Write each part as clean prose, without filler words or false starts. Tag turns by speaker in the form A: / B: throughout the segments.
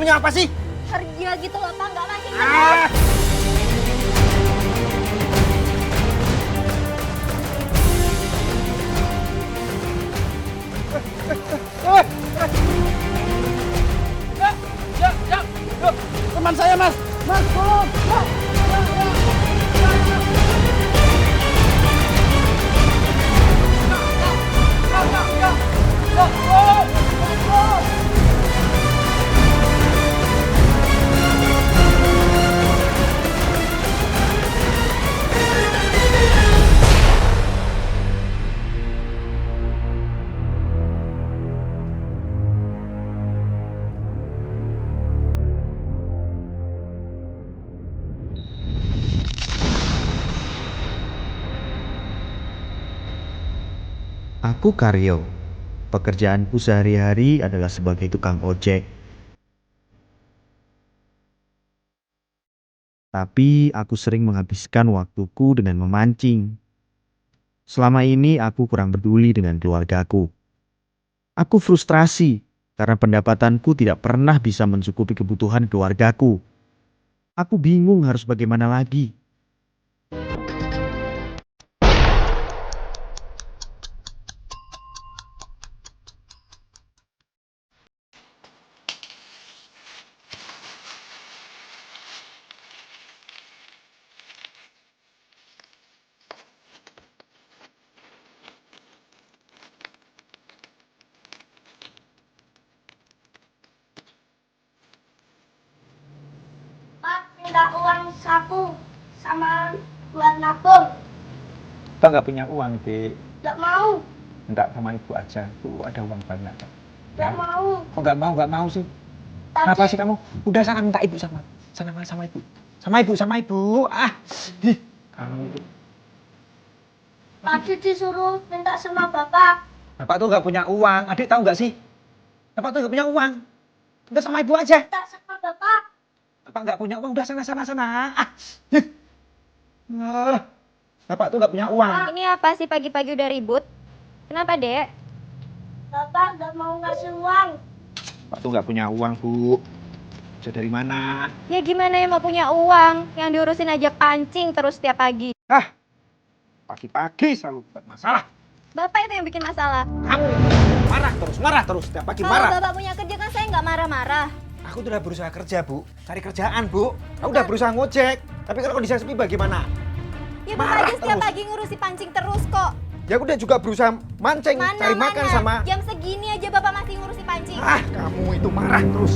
A: maunya apa sih?
B: Kerja gitu loh, Pak. Nggak mancing
A: Ah!
B: terus.
A: Teman saya, Mas. Mas, tolong.
C: Aku Karyo. Pekerjaanku sehari-hari adalah sebagai tukang ojek. Tapi aku sering menghabiskan waktuku dengan memancing. Selama ini aku kurang peduli dengan keluargaku. Aku frustrasi karena pendapatanku tidak pernah bisa mencukupi kebutuhan keluargaku. Aku bingung harus bagaimana lagi.
B: Pak, minta uang saku sama buat nabung.
D: Pak nggak punya uang, Dik.
B: Nggak mau.
D: Minta sama ibu aja. Bu, ada uang banyak.
B: Nggak mau.
D: Kok nggak mau sih?
B: Tadi,
D: Kenapa sih kamu? Udah sana minta ibu sama ibu. Sama ibu. Ah, ih, kamu itu.
B: tadi disuruh minta sama bapak.
D: Bapak tuh nggak punya uang. Adik tahu nggak sih? Bapak tuh nggak punya uang. Minta sama ibu aja.
B: Minta sama bapak.
D: Bapak nggak punya uang. Udah sana. Ah, ih. Ah, Bapak tuh nggak punya uang.
E: Ini apa sih pagi-pagi udah ribut? Kenapa, Dek?
B: Bapak nggak mau ngasih uang.
D: Bapak tuh nggak punya uang, Bu. Bisa dari mana?
E: Ya gimana yang mau punya uang? Yang diurusin aja pancing terus setiap pagi.
D: Ah, pagi-pagi selalu buat masalah.
E: Bapak itu yang bikin masalah.
D: Kamu marah terus setiap pagi
E: Kalau
D: marah.
E: Bapak punya kerja kan saya nggak marah-marah.
D: Aku tuh udah berusaha kerja, Bu. Cari kerjaan, Bu. Aku udah berusaha ngojek. Tapi kalau kondisi sepi bagaimana?
E: Ya Bapak
D: Marah
E: aja setiap
D: terus.
E: pagi ngurusi pancing terus kok.
D: Ya aku udah juga berusaha mancing, cari makan sama...
E: Jam segini aja Bapak masih ngurusi pancing.
D: Ah, kamu itu marah terus.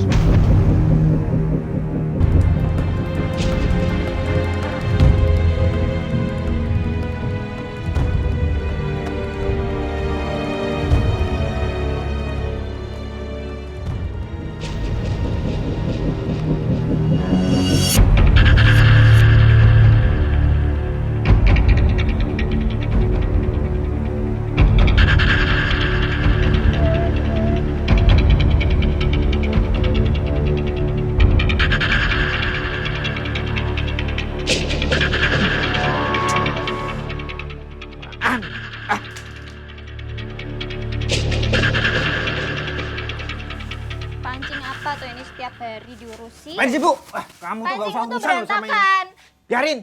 E: Pancing apa tuh ini setiap hari diurusi?
D: Main sih, Bu. Ah, kamu tuh gak
E: Pancingmu
D: usah
E: tuh
D: urusan sama ini.
E: berantakan.
D: Biarin.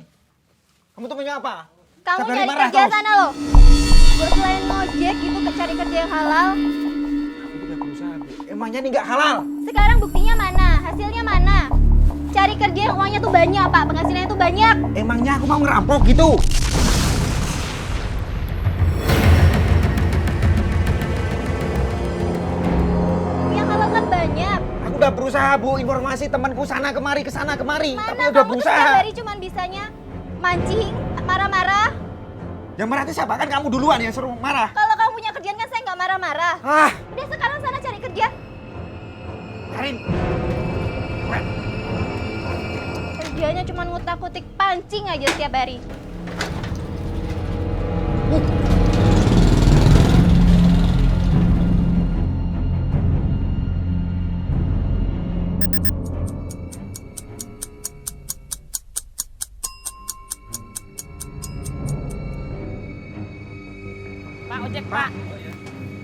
D: Kamu tuh punya apa?
E: Kamu
D: Setiap hari
E: cari
D: marah
E: kerja
D: terus.
E: sana loh. Buat selain ngojek gitu cari kerja yang halal.
D: Aku tuh udah berusaha, Bu. Emangnya ini nggak halal?
E: Sekarang buktinya mana? Hasilnya mana? Cari kerja yang uangnya tuh banyak, Pak. Penghasilannya tuh banyak.
D: Emangnya aku mau ngerampok gitu?
E: Yang halal kan banyak.
D: Aku udah berusaha, Bu. Informasi temanku sana kemari, kesana kemari.
E: Mana
D: Tapi udah
E: kamu tuh
D: berusaha.
E: setiap hari cuman bisanya mancing, marah-marah.
D: Yang marah itu siapa? Kan kamu duluan yang suruh marah.
E: Kalau kamu punya kerjaan kan saya nggak marah-marah.
D: Ah,
E: Udah sekarang sana cari kerja.
D: Karin.
E: Kerjanya cuma ngutak-ngutik pancing aja setiap hari.
F: Pak ojek, Pak.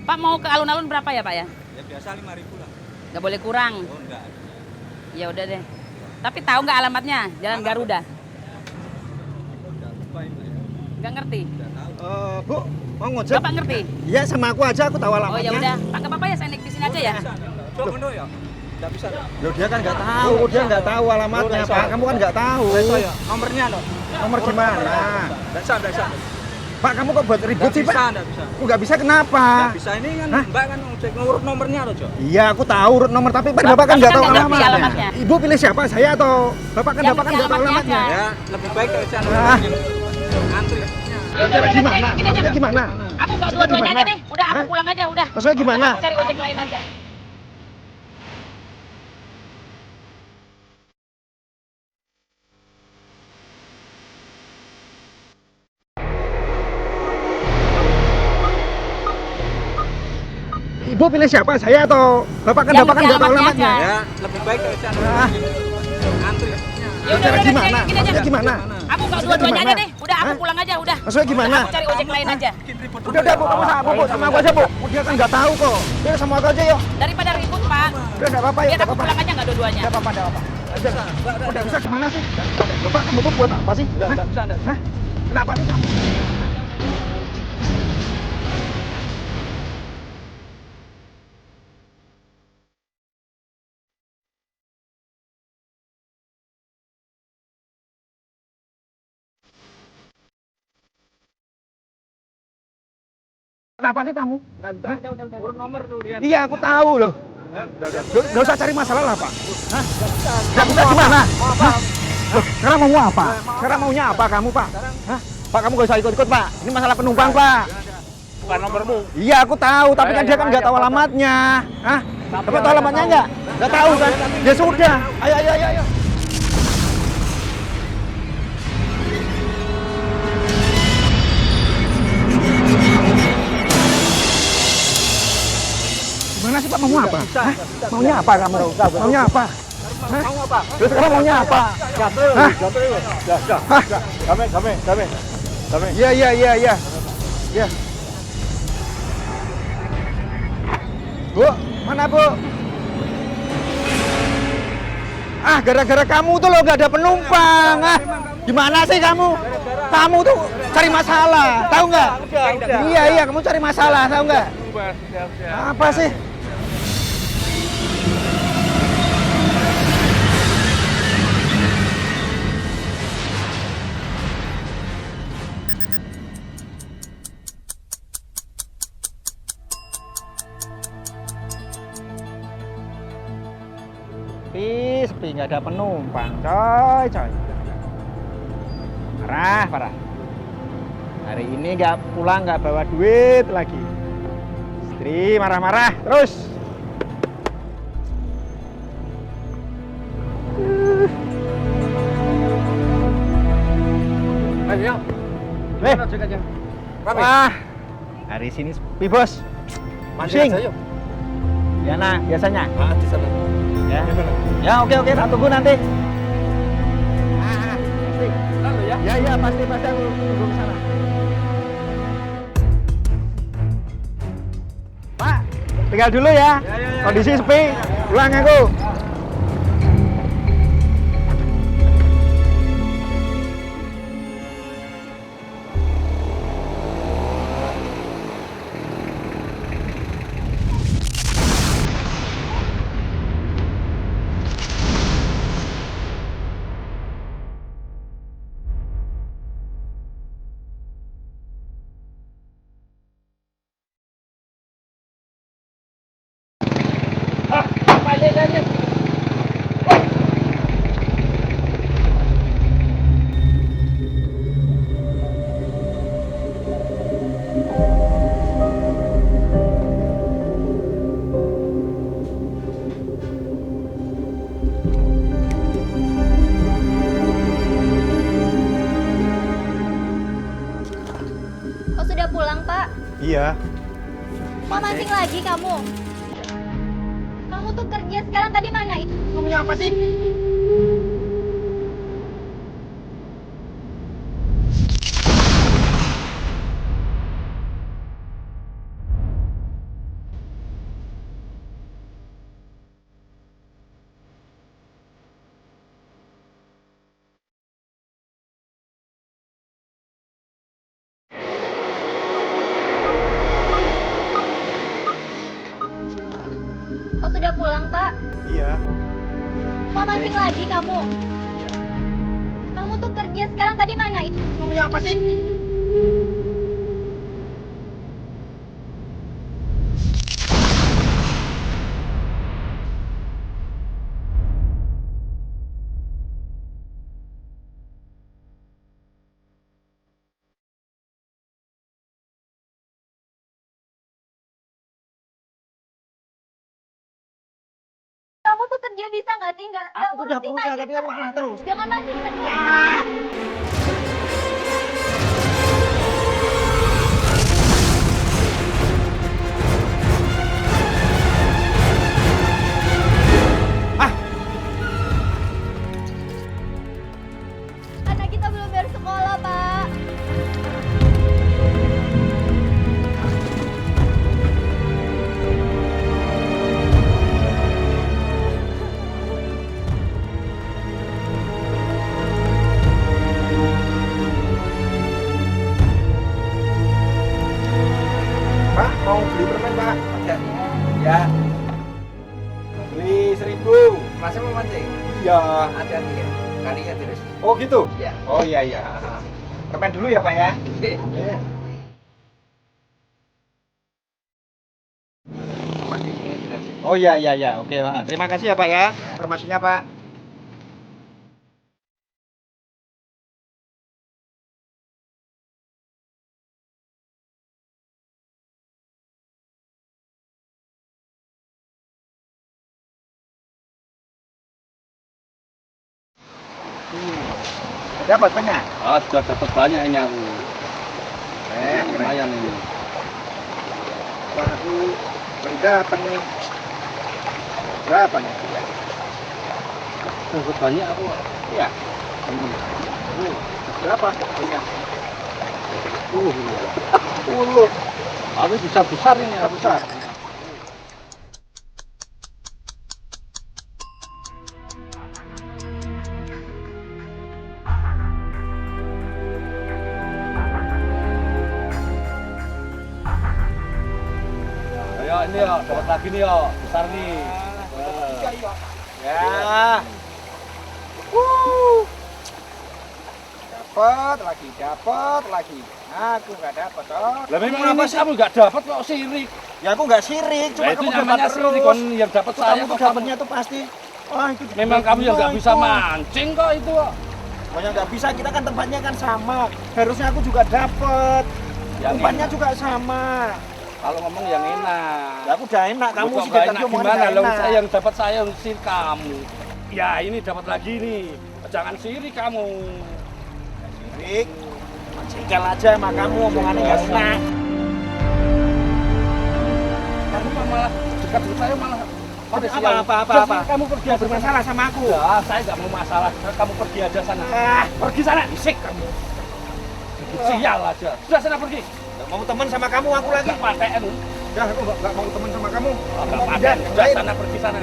F: Pak mau ke alun-alun berapa ya, Pak ya?
G: Ya biasa 5.000 lah.
F: Nggak boleh kurang.
G: Oh enggak.
F: Ya udah deh. Tapi tahu nggak alamatnya? Jalan Garuda. Nggak ngerti.
D: Bu, mau ngojek?
F: Bapak ngerti?
D: Iya, sama aku aja, aku tahu
F: Oh
D: alamatnya.
F: ya udah, pakai bapak ya saya naik di sini aja ya.
D: Loh, dia kan nggak tahu, dia nggak tahu alamatnya, Pak. Kamu kan nggak tahu.
A: Nomornya loh.
D: Nomor gimana?
A: Nggak bisa.
D: Pak, kamu kok buat ribut sih, Pak?
A: Nggak bisa.
D: Nggak bisa kenapa?
A: Nggak bisa, ini kan Mbak kan ngecek ngurut nomornya loh, Jo.
D: Iya, aku tahu urut nomor, tapi Bapak kan
F: Bapak
D: nggak
F: kan
D: tahu
F: nggak ngerti
D: alamatnya.
F: alamatnya.
D: Ibu pilih siapa? Saya atau Bapak kan
F: Yang
D: Bapak kan
F: ngerti
D: nggak tahu
F: alamatnya
D: alamatnya.
F: aja.
A: Ya, lebih baik ke sana.
D: Ah.
A: Antri.
D: Gimana? Maksudnya gimana?
F: Aku nggak dua-duanya aja deh. Udah aku pulang aja udah.
D: Maksudnya gimana?
F: Aku cari ojek lain aja.
D: Ibu pilih siapa? Saya atau Bapak kan
F: Yang
D: Bapak kan
F: ngerti
D: nggak tahu
F: alamatnya
D: alamatnya.
F: aja.
A: Ya, lebih baik ke sana.
D: Ah.
A: Antri.
F: Ya udah
D: Cara
F: udah
D: gimana?
F: gini aja.
D: Maksudnya gimana?
F: Aku nggak
D: Maksudnya
F: dua-duanya
D: gimana?
F: aja deh. Udah aku
D: Hah?
F: pulang aja udah.
D: Maksudnya gimana?
F: Aku cari ojek lain aja.
D: Udah, Bu, kamu sama aku aja, Bu. Dia kan nggak tahu kok. Dia sama aku aja, yuk.
F: Daripada ribut Pak.
D: Udah, nggak apa-apa, yuk.
F: Biar
D: Nggak
F: aku
D: apa-apa.
F: pulang aja nggak dua-duanya.
D: Nggak apa-apa, nggak apa-apa. Udah bisa kemana sih? Bapak, kamu tuh buat apa sih?
A: Nggak bisa.
D: Hah? Kenapa sih kamu? Kenapa sih kamu?
A: Urut nomor tuh dia.
D: Iya, aku tahu loh. Nggak usah cari masalah lah, Pak. Hah? Nggak bisa gimana? Hah? Loh, sekarang mau apa? Sekarang maunya apa kamu, Pak? Hah? Pak, kamu nggak usah ikut-ikut, Pak. Ini masalah penumpang, Pak.
A: Bukan nomormu.
D: Iya, aku tahu, tapi kan dia kan nggak tahu alamatnya. Hah? Bapak tahu alamatnya nggak? Nggak tahu kan? Ya sudah. Ayo, ayo, ayo, ayo. Gimana sih, Pak? Mau apa? Hah? Maunya apa kamu? Maunya apa? Hah?
A: Mau apa?
D: Terus sekarang maunya apa?
A: Jatuh.
D: Hah?
A: Jatuh. Ya.
D: Hah?
A: Kami.
D: Iya, iya, iya, iya. Iya. Bu, mana Bu? Ah, gara-gara kamu tuh loh nggak ada penumpang. Ah, gimana sih kamu? Kamu tuh cari masalah, tahu nggak? Iya, iya, kamu cari masalah, tahu nggak? Apa sih? Sepi, nggak ada penumpang, coy. Parah. Hari ini nggak pulang, nggak bawa duit lagi. Istri marah-marah terus.
A: Ayo.
D: Wah, hari sini sepi, Bos. Pusing. Ya, nah, biasanya.
A: Di sana.
D: Ya. Ya, oke, tak tunggu nanti.
A: Lalu ya.
D: Ya, pasti aku tunggu ke sana. Pak, tinggal dulu ya. Kondisi sepi, pulang aku.
E: Kok sudah pulang, Pak?
D: Iya.
E: Mau mancing lagi kamu? Kamu tuh kerja sekarang tadi mana?
D: Kamu apa sih?
E: pulang, Pak.
D: Iya.
E: Mau mancing lagi kamu? Kamu tuh kerja sekarang tadi mana itu?
D: Ngomongnya apa sih?
E: Kamu tuh kerja bisa nggak sih? Nggak
D: Aku udah
E: berhenti
D: berusaha
E: aja.
D: tapi kamu malah terus.
E: Jangan mancing terus. Anak kita belum bayar sekolah, Pak.
D: Pak, mau beli permen, Pak? Ya. Beli 1.000.
G: Masnya mau mancing?
D: Iya.
G: Hati-hati ya, kalinya terus.
D: Oh gitu?
G: Iya.
D: Oh iya iya. Permen dulu ya, Pak ya. Iya.
G: Mancingnya tidak sih.
D: Oh iya iya iya. Oke, Pak. Terima kasih ya, Pak ya. Informasinya, Pak. Dapat banyak?
A: Ah, sudah dapat banyak ini aku.
D: Lumayan
A: ini.
D: Wah, aku baru dapat nih. Berapa nih?
A: Dapat banyak aku.
D: Iya. Berapa? Iya. 10.
A: Aku bisa besar ini.
D: Berapa besar?
A: Ayo ini ya, dapat lagi nih ya, besar nih.
D: Ya. Dapat lagi. Aku nggak dapat, toh.
A: Lah memang ini kamu nggak dapat kok sirik.
D: Ya aku nggak sirik, cuma
A: Nah, itu
D: kamu dapat
A: namanya
D: terus.
A: sirik kon yang dapat
D: Itu
A: saya
D: kamu
A: kok
D: tuh
A: kamu.
D: dapatnya tuh pasti. Wah, itu
A: Memang kamu yang nggak bisa
D: itu.
A: mancing kok itu.
D: Pokoknya nggak bisa, kita kan tempatnya kan sama. Harusnya aku juga dapat.
A: Yang
D: Umpannya
A: enak.
D: juga sama.
A: Kalau ngomong yang enak.
D: Ya aku udah enak, kamu
A: Kok
D: sih
A: nggak
D: dari
A: enak
D: tadi omongan
A: gimana?
D: nggak
A: Loh,
D: enak.
A: saya yang dapat saya yang sirik kamu. Ya ini dapat lagi nih. Jangan sirik kamu.
D: Sirik. Jengkel aja sama kamu, omongannya nggak enak.
A: Kamu malah dekat dengan saya malah.
D: Apa?
A: Kamu pergi
D: Mau
A: aja
D: bermasalah sama aku?
A: Ya, saya nggak mau masalah. Kamu pergi aja sana. Pergi sana. Bisik kamu. Sial aja. Sudah sana pergi.
D: Nggak mau teman sama kamu, aku lagi.
A: Nggak paten.
D: Udah, aku nggak mau teman sama kamu. Aku
A: Nggak
D: mau
A: paten.
D: pindah.
A: Sudah
D: Lain.
A: sana pergi sana.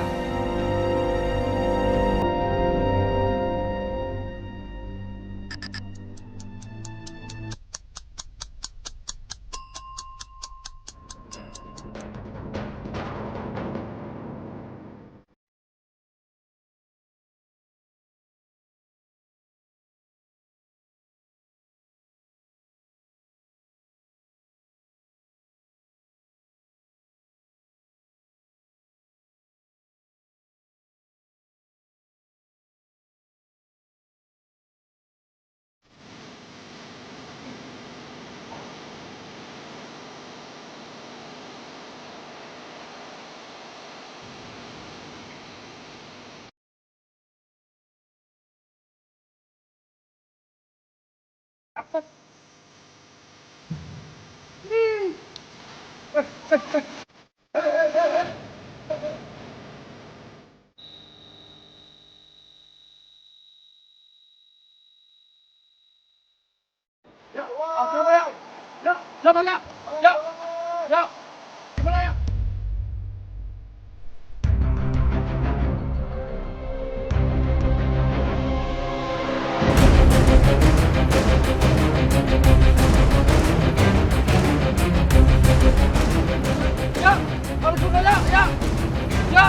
A: Ya,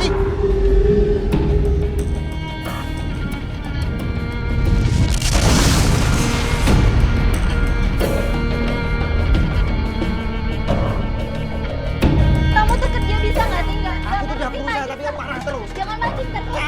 D: sih?
E: Kamu tuh kerja bisa nggak sih? Nggak
D: Aku tuh udah
E: berhenti
D: berusaha
E: mancing
D: tapi yang marah terus.
E: Jangan mancing terus.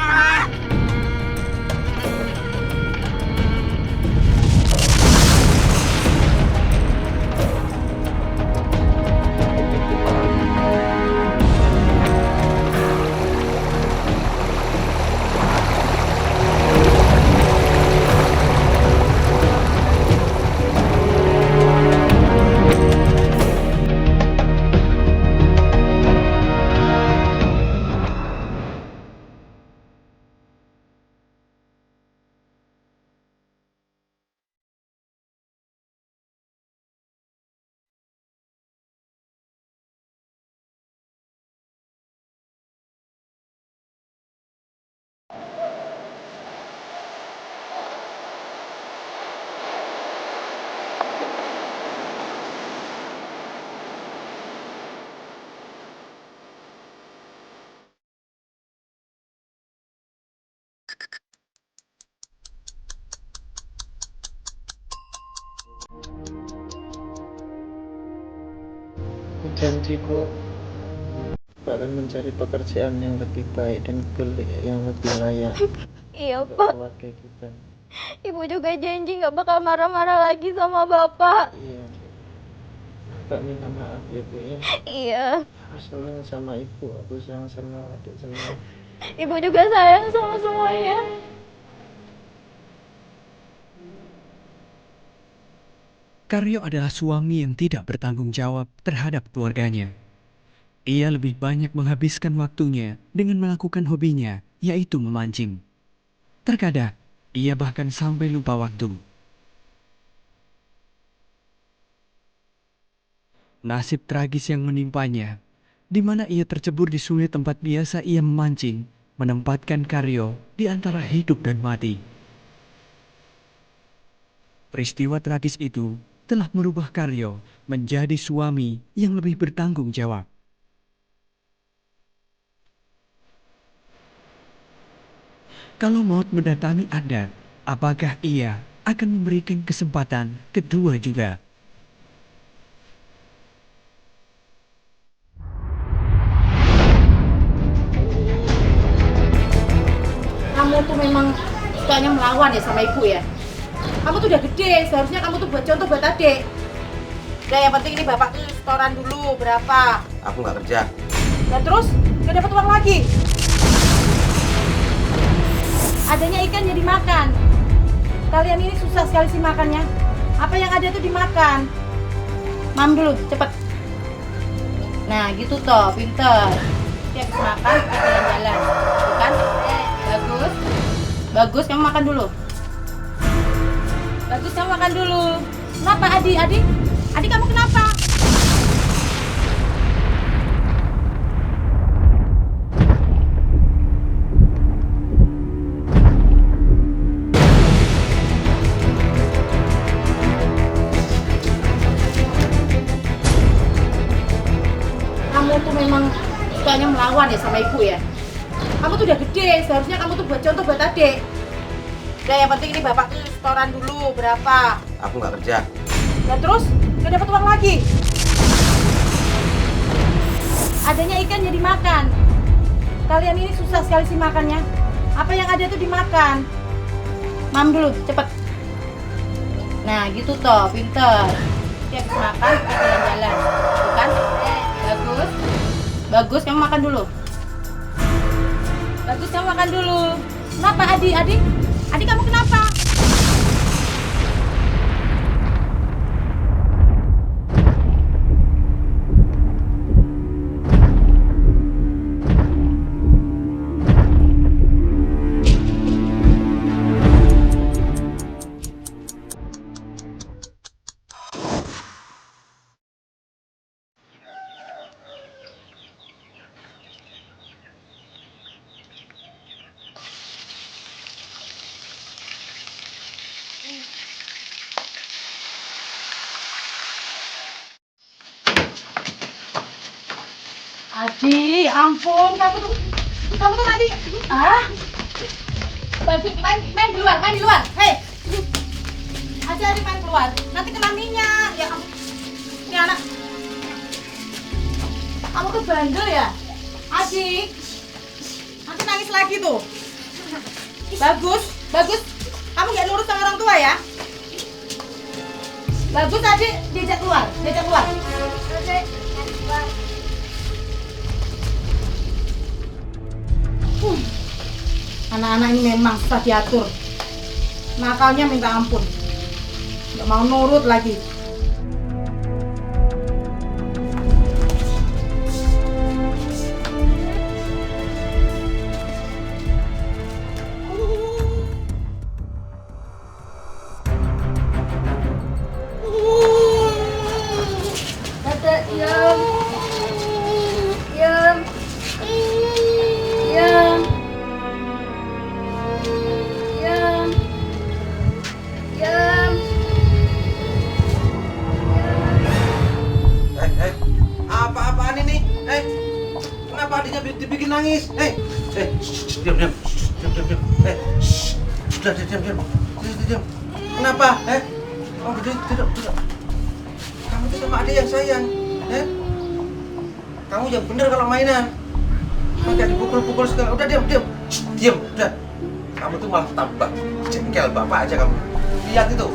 H: Janjiku akan mencari pekerjaan yang lebih baik dan yang lebih layak
E: Iya
H: untuk
E: Pak,
H: keluarga kita.
E: Ibu juga janji nggak bakal marah-marah lagi sama Bapak.
H: Iya, Pak minta maaf ya Bu ya.
E: Iya,
H: Aku senang sama Ibu, aku sayang sama adik semua.
E: Ibu juga sayang sama semuanya.
I: Karyo adalah suami yang tidak bertanggung jawab terhadap keluarganya. Ia lebih banyak menghabiskan waktunya dengan melakukan hobinya, yaitu memancing. Terkadang, ia bahkan sampai lupa waktu. Nasib tragis yang menimpanya, di mana ia tercebur di sungai tempat biasa ia memancing, menempatkan Karyo di antara hidup dan mati. Peristiwa tragis itu telah merubah Karyo menjadi suami yang lebih bertanggung jawab. Kalau maut mendatangi Anda, apakah ia akan memberikan kesempatan kedua juga?
F: Kamu tuh memang sukanya melawan ya sama ibu ya. Kamu tuh udah gede, seharusnya kamu tuh buat contoh buat adik. Udah yang penting ini bapak tuh setoran dulu berapa.
G: Aku nggak kerja.
F: Dan terus gak dapat uang lagi. Adanya ikan jadi makan. Kalian ini susah sekali sih makannya. Apa yang ada tuh dimakan. Mam dulu, cepet. Nah gitu toh, pinter. Dia habis makan, kita jalan-jalan. Bukan? Bagus. Bagus, kamu makan dulu. Bagus, kamu makan dulu. Kenapa Adi? Adi kamu kenapa? Kamu tuh memang sukanya melawan ya sama ibu ya. Kamu tuh udah gede, seharusnya kamu tuh buat contoh buat adik. Udah yang penting ini bapak tuh setoran dulu berapa.
G: Aku nggak kerja.
F: Dan terus gak dapat uang lagi. Adanya ikan jadi makan. Kalian ini susah sekali sih makannya. Apa yang ada tuh dimakan. Mam dulu, cepet. Nah gitu toh, pinter. Dia habis makan, kita jalan-jalan. Bukan? Bagus. Bagus, kamu makan dulu. Bagus, kamu makan dulu. Kenapa Adi kamu kenapa? Adi, ampun, kamu tuh Kamu tuh tadi main di luar. Hei. Adik main keluar. Nanti kena minyak. Ya ampun. Ini anak. Kamu tuh bandel ya? Adik. Nanti nangis lagi tuh. Bagus. Kamu nggak nurut sama orang tua ya? Bagus, adik. Diajak keluar. Anak-anak ini memang susah diatur. Nakalnya minta ampun. Nggak mau nurut lagi.
B: Dada, diam. Diam. Diam. Diam. Diam.
G: Apa-apaan ini? Kenapa adiknya dibikin nangis? Diam. Sudah, diam. Kenapa? Oh, duduk. Kamu tuh sama adik yang sayang, Kamu yang bener kalau mainan. Pakai dipukul-pukul segala. Udah diam. Udah. Kamu tuh malah tambah jengkel bapak aja kamu. Lihat itu,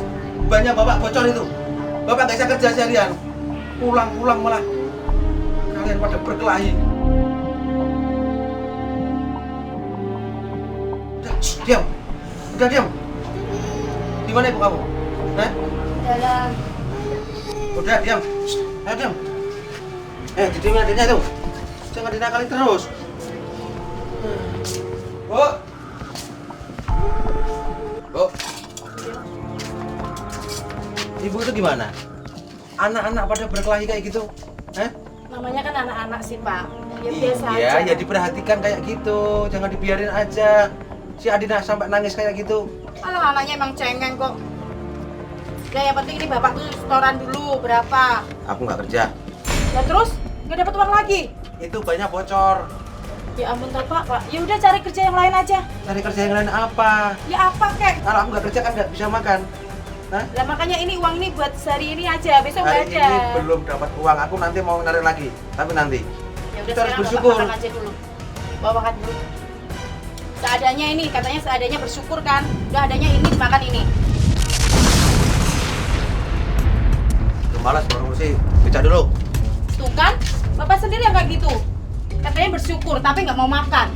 G: banyak bapak bocor itu. Bapak nggak bisa kerja seharian. Pulang malah kalian pada berkelahi. Udah diam. Di mana ibu kamu?
B: Dalam.
G: Udah diam. Ayo diam. Jadi adiknya tuh. Jangan dinakali terus. Bu. Ibu itu gimana? Anak-anak pada berkelahi kayak gitu?
F: Namanya kan anak-anak sih, Pak. Ya biasa aja.
G: Iya, ya diperhatikan kayak gitu. Jangan dibiarin aja. Si Adina sampai nangis kayak gitu.
F: Anaknya emang cengeng kok. Ya yang penting ini bapak tuh setoran dulu berapa?
G: Aku nggak kerja.
F: Ya terus nggak dapat uang lagi?
G: Itu banyak bocor.
F: Ya ampun toh Pak. Ya udah cari kerja yang lain aja.
G: Cari kerja yang lain apa?
F: Ya apa kek?
G: Kalau aku nggak kerja kan nggak bisa makan.
F: Lah makanya ini uang ini buat sehari ini aja, besok nggak
G: Hari
F: ada.
G: ini belum dapat uang. Aku nanti mau narik lagi. Tapi nanti.
F: Ya udah
G: Kita harus
F: sekarang
G: bersyukur.
F: Bapak makan aja dulu. Bapak makan dulu. Seadanya ini, katanya seadanya bersyukur kan. Udah adanya ini dimakan ini.
G: Udah malas baru sih. Baca dulu.
F: Tuh kan, bapak sendiri yang kayak gitu. Katanya bersyukur tapi nggak mau makan.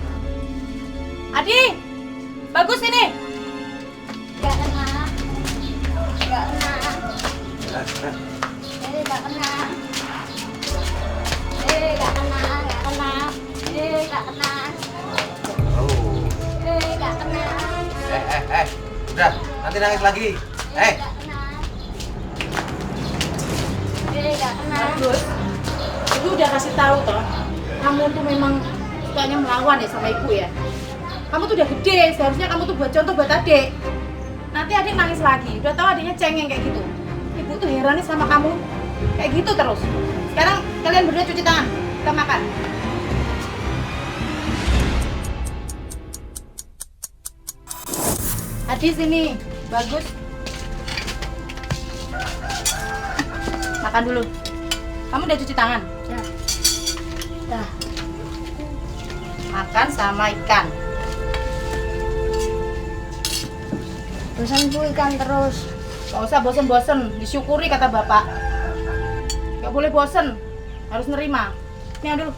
F: Adi, bagus ini.
B: Gak kena. Gak kena. Gak kena. Gak kena. Gak kena.
G: Oh.
B: Gak kena.
G: Udah, nanti nangis lagi.
B: Gak kena. Gak kena.
F: Bagus. Ibu udah kasih tahu toh. Kamu tuh memang sukanya melawan ya sama ibu ya. Kamu tuh udah gede, seharusnya kamu tuh buat contoh buat adik. Nanti adik nangis lagi, udah tahu adiknya cengeng kayak gitu. Ibu tuh heran nih sama kamu, kayak gitu terus. Sekarang kalian berdua cuci tangan, kita makan. Adi sini, bagus. Makan dulu. Kamu udah cuci tangan?
B: Ya.
F: Dah. Makan sama ikan.
B: Bosan bu ikan terus.
F: Gak usah bosen-bosen, disyukuri kata bapak. Gak boleh bosen, harus nerima. Ini dulu.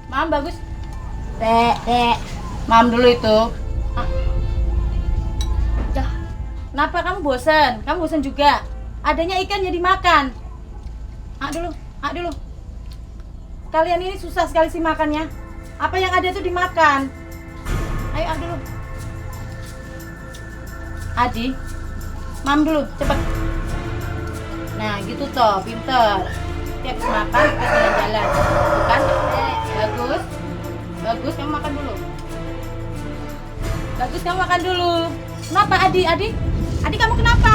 F: Mam bagus. Dek. Mam dulu itu. Dah. Kenapa kamu bosen? Kamu bosen juga. Adanya ikan jadi makan. Dulu. Kalian ini susah sekali sih makannya. Apa yang ada tuh dimakan. Ayo dulu. Adi, mam dulu, cepet. Nah, gitu toh, pinter. Tiap makan, kita jalan-jalan. Bukan? Bagus, kamu makan dulu. Bagus, kamu makan dulu. Kenapa, Adi, kamu kenapa?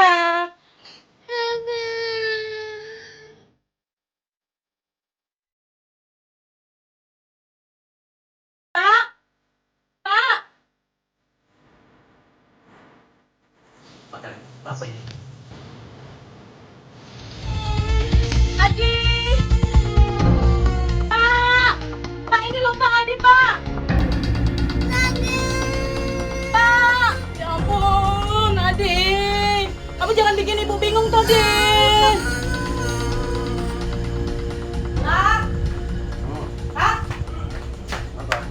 F: sayang. Pak, Pak. Adi. Pak. Pak, ini loh Pak Adi, Pak. Pak. Ya ampun, Adi. Kamu jangan bikin ibu bingung toh, Din. Pak. Pak.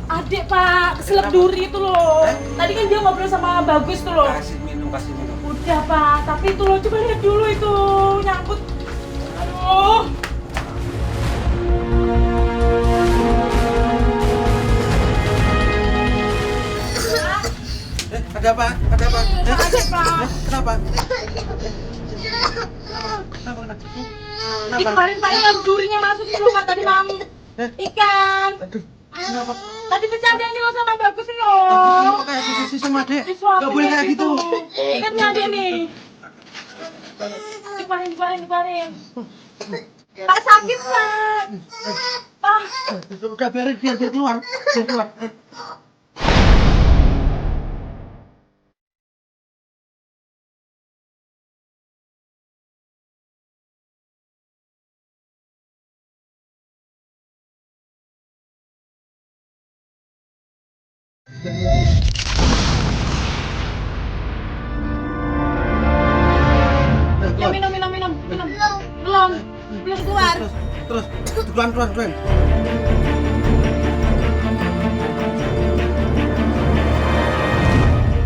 F: Adik, Pak, keselak duri itu loh. Tadi kan dia ngobrol sama Bagus tuh loh.
G: Kasih minum.
F: Udah, Pak, tapi itu loh, coba lihat dulu itu. Nyangkut. Aduh.
G: Ada apa? Ada apa?
F: Adik, Pak.
G: Kenapa?
F: Di kemarin Pak yang durinya masuk dulu Pak tadi Mam. Ikan.
G: Aduh, kenapa?
F: Tadi bercandaan nih lo sama Bagus nih lo.
G: Kenapa kayak gitu sih sama Dek?
F: Disuapin
G: Gak boleh kayak gitu.
F: Ikatnya dia nih. Dikeluarin. Pak sakit Pak. Pak.
G: Udah beres, biar keluar.
F: Ya minum. Belum keluar.
G: Terus, keluar.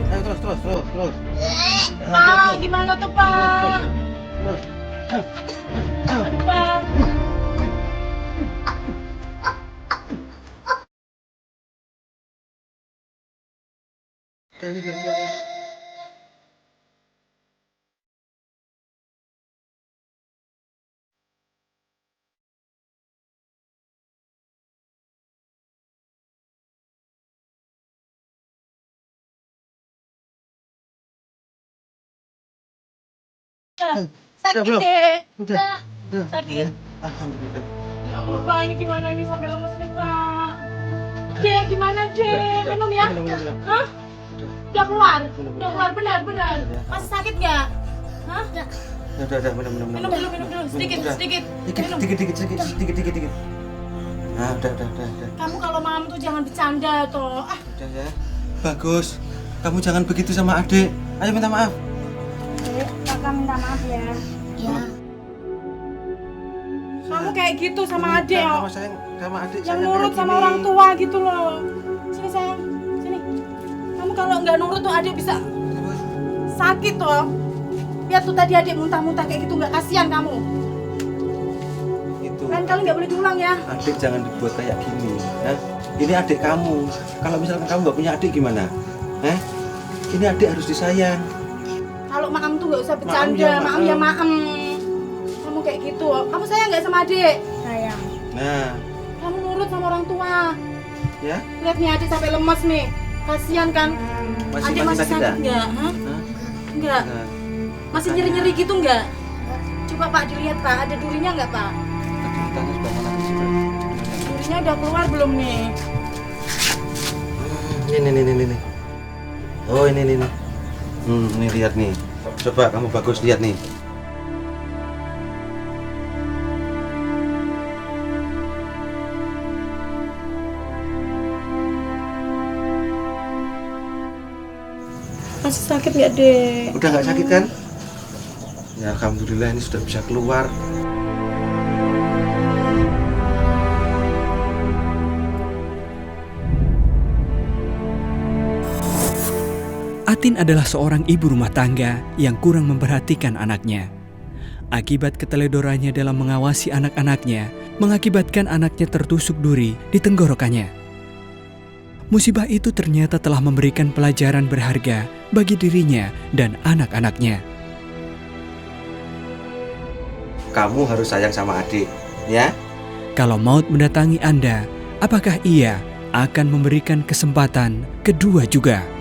G: Ayo terus.
F: Pak, gimana tuh Pak? Aduh Pak. Sakit
G: belum?
F: deh.
G: Udah.
F: Sakit.
G: Alhamdulillah.
F: Ya Allah Pak, ini gimana ini sampai lemes nih Pak. Dek, gimana Dek? Minum ya? Hah? Udah keluar benar. Masih sakit nggak? Hah?
G: Udah, minum.
F: Minum dulu, sedikit.
G: Dikit. Nah, udah.
F: Kamu kalau malam tuh jangan bercanda toh.
G: Udah ya. Bagus. Kamu jangan begitu sama adik. Ayo minta maaf.
F: Kakak minta maaf ya.
B: Ya.
F: Kamu kayak gitu sama adik
G: Sama
F: oh.
G: sayang, sama adik.
F: Yang
G: sayang
F: nurut
G: kayak
F: sama
G: gini.
F: orang tua gitu loh. Sini sayang, sini. Kamu kalau nggak nurut tuh adik bisa sakit toh. Lihat tuh tadi adik muntah-muntah kayak gitu, nggak kasihan kamu.
G: Itu.
F: Lain kali nggak boleh diulang ya.
G: Adik jangan dibuat kayak gini. Hah? Ini adik kamu. Kalau misalkan kamu nggak punya adik gimana? Hah? Ini adik harus disayang.
F: Kalau maam tuh nggak usah
G: Maem
F: bercanda,
G: ya
F: maam
G: maem.
F: ya maem. Kamu kayak gitu. Kamu sayang nggak sama adik? Sayang.
G: Nah,
F: Kamu nurut sama orang tua.
G: ya.
F: Lihat nih adik sampai lemas nih. Kasihan kan? Adik masih
G: sakit dah?
F: nggak? Hah?
G: Hah?
F: Enggak.
G: Nah,
F: Masih nyeri-nyeri gitu nggak? Coba Pak dilihat Pak, ada durinya nggak Pak?
G: tadi ditanya sebelah mana sih?
F: Durinya udah keluar belum nih?
G: Ini. Oh, ini. Ini lihat nih. Coba kamu Bagus lihat nih.
F: Masih sakit nggak dek?
G: Udah nggak sakit kan? Ya alhamdulillah ini sudah bisa keluar.
I: Atin adalah seorang ibu rumah tangga yang kurang memperhatikan anaknya. Akibat keteledorannya dalam mengawasi anak-anaknya, mengakibatkan anaknya tertusuk duri di tenggorokannya. Musibah itu ternyata telah memberikan pelajaran berharga bagi dirinya dan anak-anaknya.
G: Kamu harus sayang sama adik, ya?
I: Kalau maut mendatangi Anda, apakah ia akan memberikan kesempatan kedua juga?